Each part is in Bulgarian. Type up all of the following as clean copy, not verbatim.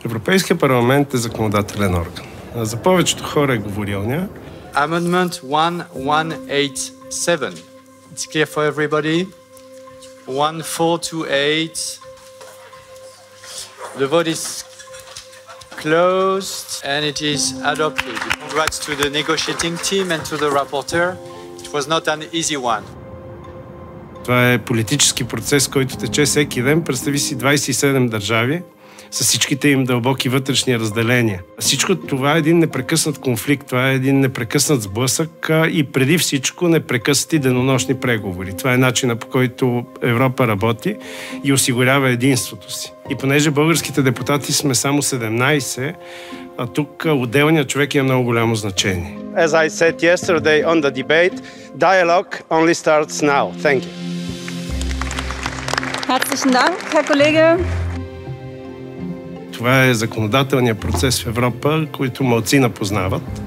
Европейския парламент е законодателен орган. За повечето хора е говорилня. Amendment 1187. It's clear for everybody. 1428. The vote is closed and it is adopted. Congrats to the negotiating team and to the rapporteur. It was not an easy one. Това е политически процес, който тече всеки ден. Представи си 27 държави с всичките им дълбоки вътрешни разделения. Всичко това е един непрекъснат конфликт, това е един непрекъснат сблъсък и преди всичко непрекъснати денонощни преговори. Това е начинът, по който Европа работи и осигурява единството си. И понеже българските депутати сме само 17, а тук отделният човек има много голямо значение. As I said yesterday on the debate, dialogue only starts now. Thank you. Herzlichen Dank, Herr Kollege. Това е законодателният процес в Европа, който малцина познават,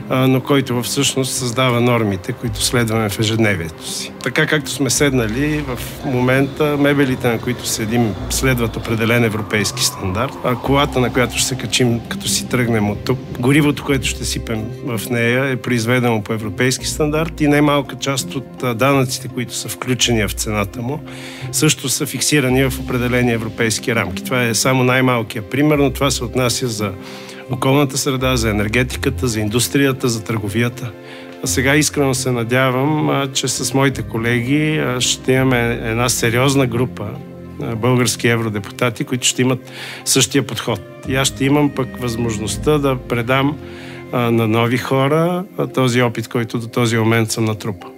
но който всъщност създава нормите, които следваме в ежедневието си. Така както сме седнали, в момента мебелите, на които седим, следват определен европейски стандарт, а колата, на която ще се качим, като си тръгнем от тук, горивото, което ще сипем в нея, е произведено по европейски стандарт и най-малка част от данъците, които са включени в цената му, също са фиксирани в определени европейски рамки. Това е само най-малкият пример, но това се отнася за околната среда, за енергетиката, за индустрията, за търговията. А сега искрено се надявам, че с моите колеги ще имаме една сериозна група български евродепутати, които ще имат същия подход. И аз ще имам пък възможността да предам на нови хора този опит, който до този момент съм натрупал.